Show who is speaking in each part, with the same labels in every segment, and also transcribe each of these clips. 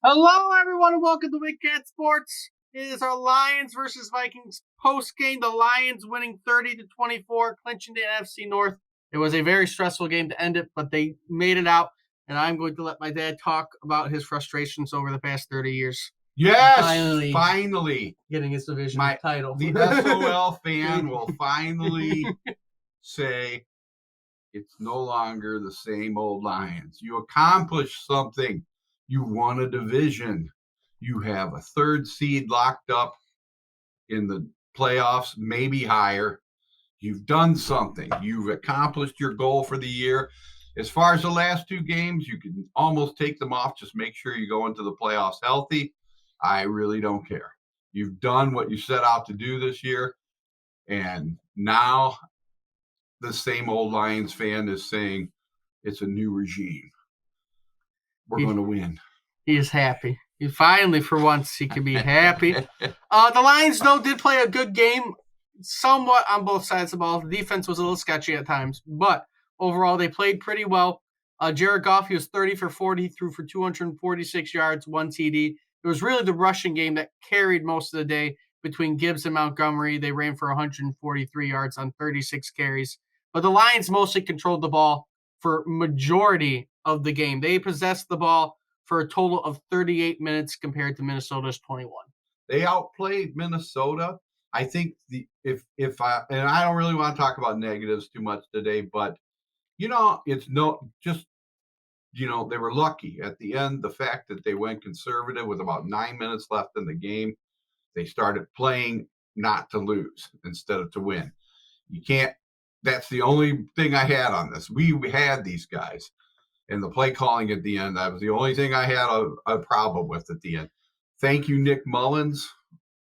Speaker 1: Hello, everyone, and welcome to Big Cat Sports. It is our Lions versus Vikings post-game. The Lions winning 30-24, clinching the NFC North. It was a very stressful game to end it, but they made it out, and I'm going to let my dad talk about his frustrations over the past 30 years.
Speaker 2: Yes, finally
Speaker 1: getting his division title.
Speaker 2: The SOL fan will finally say it's no longer the same old Lions. You accomplished something. You won a division. You have a third seed locked up in the playoffs, maybe higher. You've done something. You've accomplished your goal for the year. As far as the last two games, you can almost take them off. Just make sure you go into the playoffs healthy. I really don't care. You've done what you set out to do this year. And now the same old Lions fan is saying it's a new regime. We're going to win.
Speaker 1: He is happy. He finally, for once, he can be happy. The Lions, though, did play a good game, somewhat on both sides of the ball. The defense was a little sketchy at times, but overall, they played pretty well. Jared Goff, he was 30 for 40, threw for 246 yards, 1 TD. It was really the rushing game that carried most of the day between Gibbs and Montgomery. They ran for 143 yards on 36 carries. But the Lions mostly controlled the ball for majority of the game. They possessed the ball for a total of 38 minutes compared to Minnesota's 21.
Speaker 2: They outplayed Minnesota. I think and I don't really want to talk about negatives too much today, but they were lucky at the end. The fact that they went conservative with about 9 minutes left in the game, they started playing not to lose instead of to win. That's the only thing I had on this. We had these guys. And the play calling at the end, that was the only thing I had a problem with at the end. Thank you, Nick Mullins.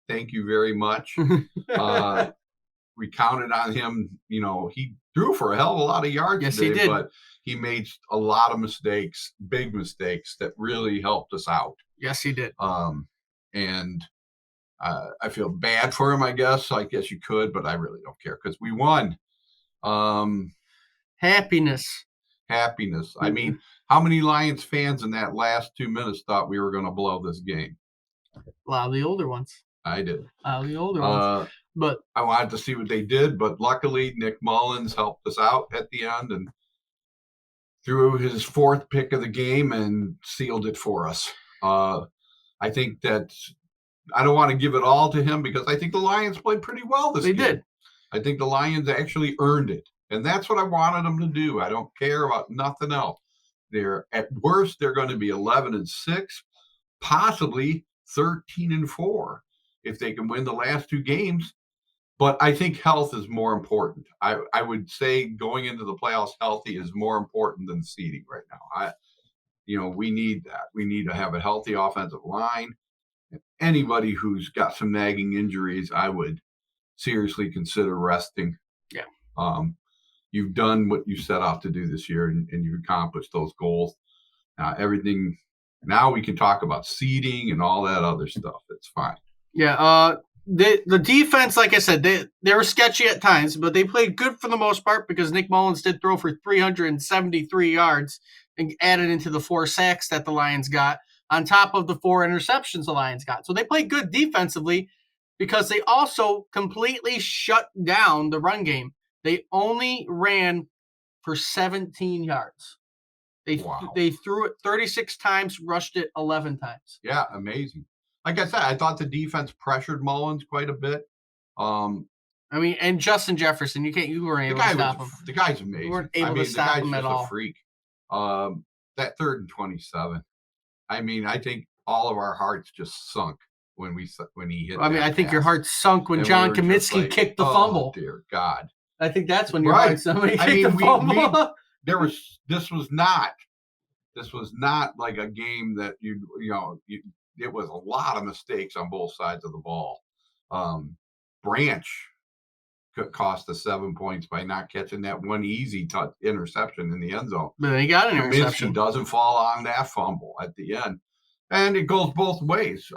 Speaker 2: Thank you very much. We counted on him. He threw for a hell of a lot of yards today,
Speaker 1: he did.
Speaker 2: But he made a lot of mistakes, big mistakes that really helped us out.
Speaker 1: Yes, he did.
Speaker 2: And I feel bad for him, I guess. I guess you could, but I really don't care because we won.
Speaker 1: Happiness.
Speaker 2: I mean, how many Lions fans in that last 2 minutes thought we were going to blow this game?
Speaker 1: A lot of the older ones.
Speaker 2: I did.
Speaker 1: A lot of the older ones. But
Speaker 2: I wanted to see what they did, but luckily Nick Mullins helped us out at the end and threw his fourth pick of the game and sealed it for us. I think that I don't want to give it all to him because I think the Lions played pretty well this game.
Speaker 1: They did.
Speaker 2: I think the Lions actually earned it. And that's what I wanted them to do. I don't care about nothing else. At worst, they're going to be 11-6, possibly 13-4 if they can win the last two games. But I think health is more important. I would say going into the playoffs healthy is more important than seeding right now. We need that. We need to have a healthy offensive line. And anybody who's got some nagging injuries, I would seriously consider resting.
Speaker 1: Yeah.
Speaker 2: You've done what you set out to do this year, and you've accomplished those goals. Everything. Now we can talk about seeding and all that other stuff. It's fine.
Speaker 1: Yeah. The defense, like I said, they were sketchy at times, but they played good for the most part because Nick Mullins did throw for 373 yards and added into the 4 sacks that the Lions got on top of the 4 interceptions the Lions got. So they played good defensively because they also completely shut down the run game. They only ran for 17 yards. They threw it 36 times, rushed it 11 times.
Speaker 2: Yeah, amazing. Like I said, I thought the defense pressured Mullins quite a bit.
Speaker 1: And Justin Jefferson, you weren't able to stop him.
Speaker 2: The guy's amazing.
Speaker 1: You weren't able to stop him at all.
Speaker 2: A freak. That 3rd and 27. I think all of our hearts just sunk when he hit.
Speaker 1: I think your heart sunk when John Kaminsky kicked the fumble.
Speaker 2: Oh dear God.
Speaker 1: I think that's when your heart sunk when he kicked the fumble.
Speaker 2: This was not like a game that it was a lot of mistakes on both sides of the ball. Branch could cost us 7 points by not catching that one easy interception in the end zone.
Speaker 1: But he got an interception.
Speaker 2: Kaminsky doesn't fall on that fumble at the end. And it goes both ways.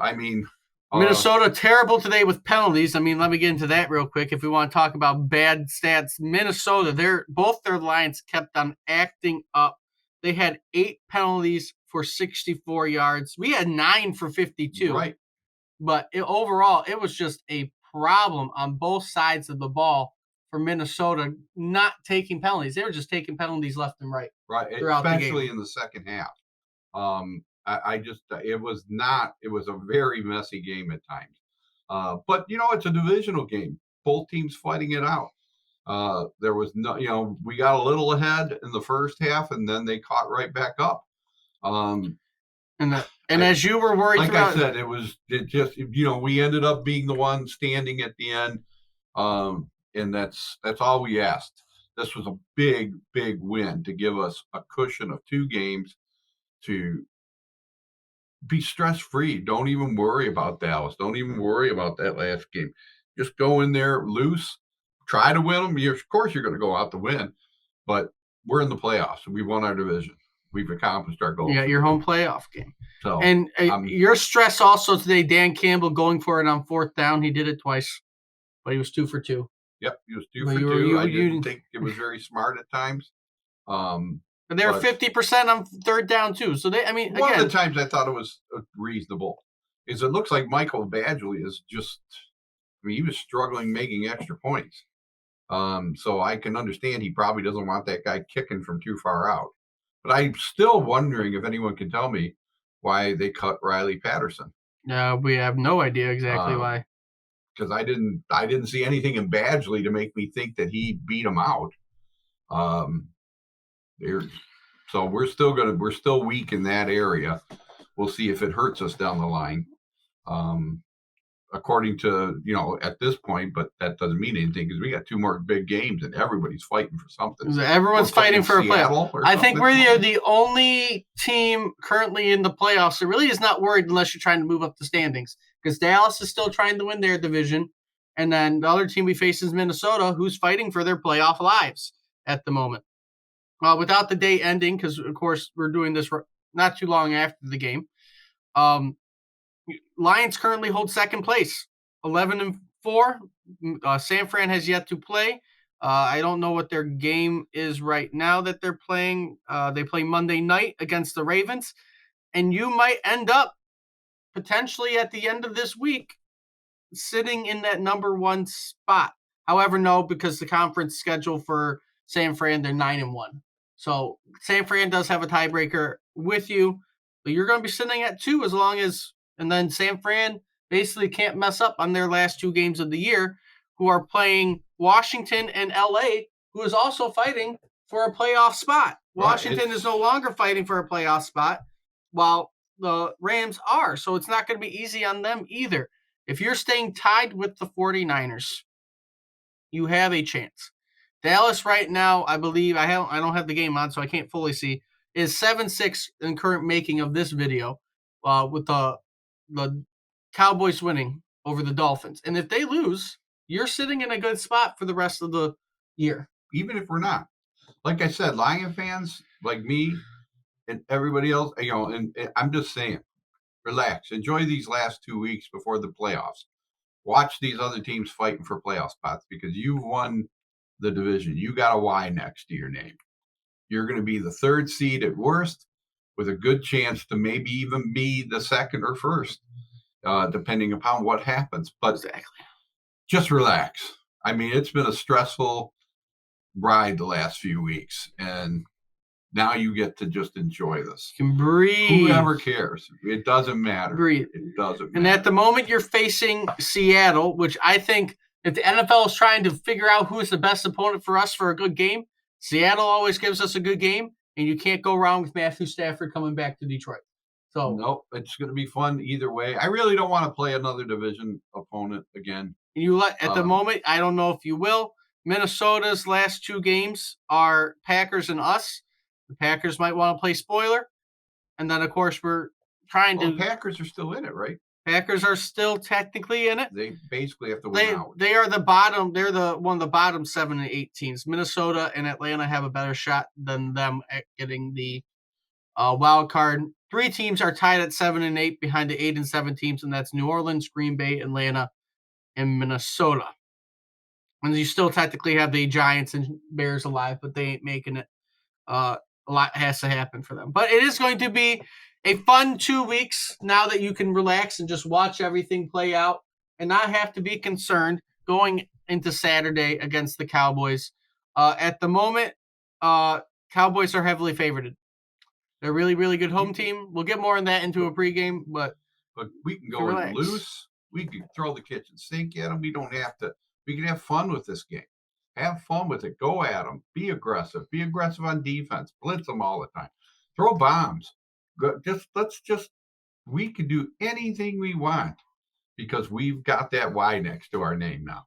Speaker 1: Minnesota terrible today with penalties. Let me get into that real quick. If we want to talk about bad stats, Minnesota, both their lines kept on acting up They had 8 penalties for 64 yards. We had 9 for 52.
Speaker 2: Right.
Speaker 1: But overall, it was just a problem on both sides of the ball for Minnesota not taking penalties. They were just taking penalties left and right.
Speaker 2: Right. Especially in the second half. It was a very messy game at times. But it's a divisional game. Both teams fighting it out. There was we got a little ahead in the first half, and then they caught right back up.
Speaker 1: As you were worried,
Speaker 2: like I said, we ended up being the one standing at the end, and that's all we asked. This was a big win to give us a cushion of 2 games to be stress free. Don't even worry about Dallas. Don't even worry about that last game. Just go in there loose, try to win them. Of course, you're going to go out to win, but we're in the playoffs. We won our division. We've accomplished our goal.
Speaker 1: Yeah, your home playoff game.
Speaker 2: So,
Speaker 1: and your stress also today, Dan Campbell going for it on 4th down. He did it twice, but he was 2 for 2.
Speaker 2: Yep, he was 2 for 2. I didn't think it was very smart at times.
Speaker 1: But they were 50% on 3rd down too. So
Speaker 2: one of the times I thought it was reasonable is it looks like Michael Badgley is just. He was struggling making extra points. So I can understand he probably doesn't want that guy kicking from too far out. But I'm still wondering if anyone can tell me why they cut Riley Patterson.
Speaker 1: No, we have no idea exactly why.
Speaker 2: Because I didn't see anything in Badgley to make me think that he beat him out. So we're still weak in that area. We'll see if it hurts us down the line. According to, at this point, but that doesn't mean anything because we got 2 more big games and everybody's fighting for something.
Speaker 1: Everyone's fighting for a playoff. I think we're the only team currently in the playoffs that really is not worried unless you're trying to move up the standings because Dallas is still trying to win their division. And then the other team we face is Minnesota, who's fighting for their playoff lives at the moment. Without the day ending, because, of course, we're doing this not too long after the game. Lions currently hold 2nd place, 11-4. San Fran has yet to play. I don't know what their game is right now that they're playing. They play Monday night against the Ravens, and you might end up potentially at the end of this week sitting in that number 1 spot. However, no, because the conference schedule for San Fran, they're 9-1. So San Fran does have a tiebreaker with you, but you're going to be sitting at 2 as long as. And then San Fran basically can't mess up on their last 2 games of the year, who are playing Washington and LA, who is also fighting for a playoff spot. Washington is no longer fighting for a playoff spot, while the Rams are. So it's not going to be easy on them either. If you're staying tied with the 49ers, you have a chance. Dallas right now, I believe, I don't have the game on, so I can't fully see, is 7-6 in current making of this video, with the Cowboys winning over the Dolphins. And if they lose, you're sitting in a good spot for the rest of the year.
Speaker 2: Even if we're not. Like I said, Lion fans like me and everybody else, and I'm just saying, relax. Enjoy these last 2 weeks before the playoffs. Watch these other teams fighting for playoff spots because you won the division. You got a Y next to your name. You're going to be the 3rd seed at worst, with a good chance to maybe even be the 2nd or 1st, depending upon what happens. But just relax. It's been a stressful ride the last few weeks, and now you get to just enjoy this.
Speaker 1: You can breathe.
Speaker 2: Whoever cares. It doesn't matter.
Speaker 1: Breathe.
Speaker 2: It doesn't matter.
Speaker 1: And at the moment, you're facing Seattle, which I think if the NFL is trying to figure out who is the best opponent for us for a good game, Seattle always gives us a good game. And you can't go wrong with Matthew Stafford coming back to Detroit. So
Speaker 2: nope, it's going to be fun either way. I really don't want to play another division opponent again.
Speaker 1: At the moment, I don't know if you will. Minnesota's last 2 games are Packers and us. The Packers might want to play spoiler. And then, of course, we're trying to.
Speaker 2: The Packers are still in it, right?
Speaker 1: Packers are still technically in it.
Speaker 2: They basically have to win out.
Speaker 1: They are the bottom. They're one of the bottom 7 and 8 teams. Minnesota and Atlanta have a better shot than them at getting the wild card. 3 teams are tied at 7 and 8 behind the 8 and 7 teams, and that's New Orleans, Green Bay, Atlanta, and Minnesota. And you still technically have the Giants and Bears alive, but they ain't making it. a lot has to happen for them. But it is going to be a fun 2 weeks now that you can relax and just watch everything play out and not have to be concerned going into Saturday against the Cowboys. At the moment, Cowboys are heavily favored. They're a really, really good home team. We'll get more on that into a pregame, but
Speaker 2: we can go in loose. We can throw the kitchen sink at them. We don't have to. We can have fun with this game. Have fun with it. Go at them. Be aggressive. Be aggressive on defense. Blitz them all the time. Throw bombs. We can do anything we want because we've got that Y next to our name now.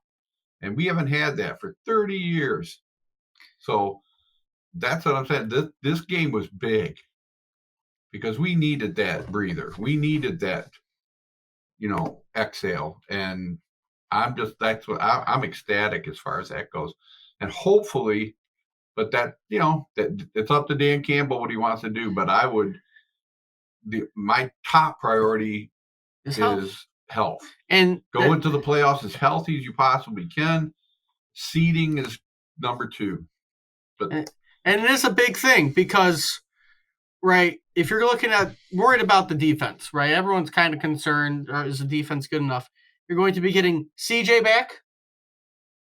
Speaker 2: And we haven't had that for 30 years. So that's what I'm saying. This game was big because we needed that breather. We needed that, exhale. And I'm ecstatic as far as that goes. And hopefully, but that it's up to Dan Campbell what he wants to do. But my top priority is health. And go into the playoffs as healthy as you possibly can. Seeding is number 2.
Speaker 1: And it is a big thing because, right, if you're worried about the defense, right, everyone's kind of concerned, or is the defense good enough? You're going to be getting CJ back.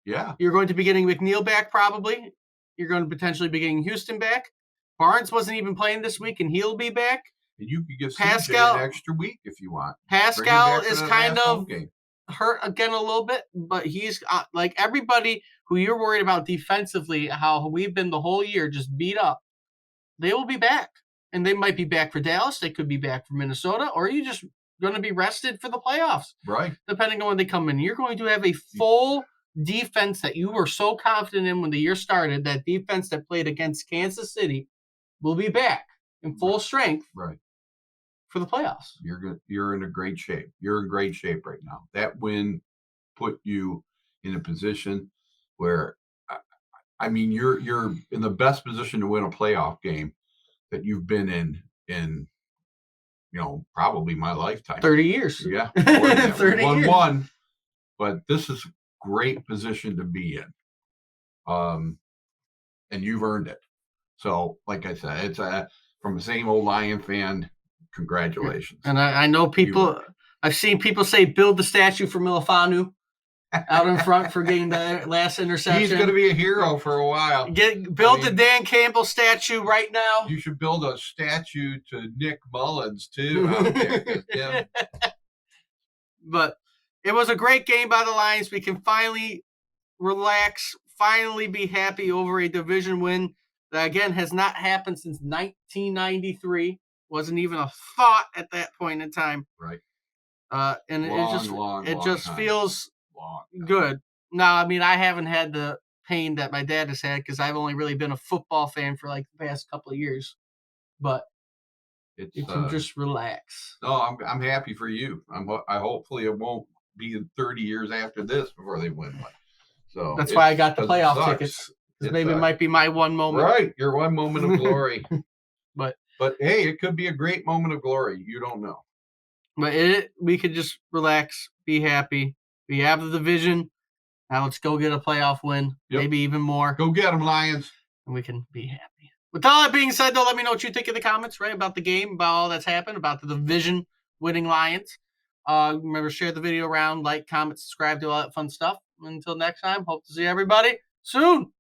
Speaker 2: Yeah.
Speaker 1: You're going to be getting McNeil back probably. You're going to potentially be getting Houston back. Barnes wasn't even playing this week, and he'll be back.
Speaker 2: And you could give Pascal an extra week if you want.
Speaker 1: Pascal is kind of hurt again a little bit, but he's like everybody who you're worried about defensively, how we've been the whole year just beat up. They will be back, and they might be back for Dallas. They could be back for Minnesota, or you just going to be rested for the playoffs,
Speaker 2: right?
Speaker 1: Depending on when they come in. You're going to have a full defense that you were so confident in when the year started. That defense that played against Kansas City will be back in full strength,
Speaker 2: right,
Speaker 1: for the playoffs.
Speaker 2: You're good. You're in a great shape. You're in great shape right now. That win put you in a position where, you're in the best position to win a playoff game that you've been in probably my lifetime.
Speaker 1: 30 years.
Speaker 2: Yeah.
Speaker 1: 30
Speaker 2: years.
Speaker 1: Won,
Speaker 2: but this is a great position to be in. And you've earned it. So, like I said, it's from the same old Lion fan. Congratulations.
Speaker 1: And I know people, I've seen people say build the statue for Milifanu out in front for getting the last interception.
Speaker 2: He's going to be a hero for a while.
Speaker 1: Build the Dan Campbell statue right now.
Speaker 2: You should build a statue to Nick Mullins, too, out there.
Speaker 1: But it was a great game by the Lions. We can finally relax, finally be happy over a division win that, again, has not happened since 1993. Wasn't even a thought at that point in time.
Speaker 2: Right.
Speaker 1: And it just feels good. Now, I haven't had the pain that my dad has had because I've only really been a football fan for like the past couple of years. But you can just relax.
Speaker 2: No, I'm happy for you. Hopefully it won't be 30 years after this before they win one. So
Speaker 1: that's why I got the playoff tickets. Maybe it might be my one moment.
Speaker 2: Right, your one moment of glory. But hey, it could be a great moment of glory. You don't know.
Speaker 1: But we could just relax, be happy. We have the division. Now let's go get a playoff win, maybe even more.
Speaker 2: Go get them, Lions.
Speaker 1: And we can be happy. With all that being said, though, let me know what you think in the comments, right, about the game, about all that's happened, about the division winning Lions. Remember, share the video around, like, comment, subscribe, do all that fun stuff. Until next time, hope to see everybody soon.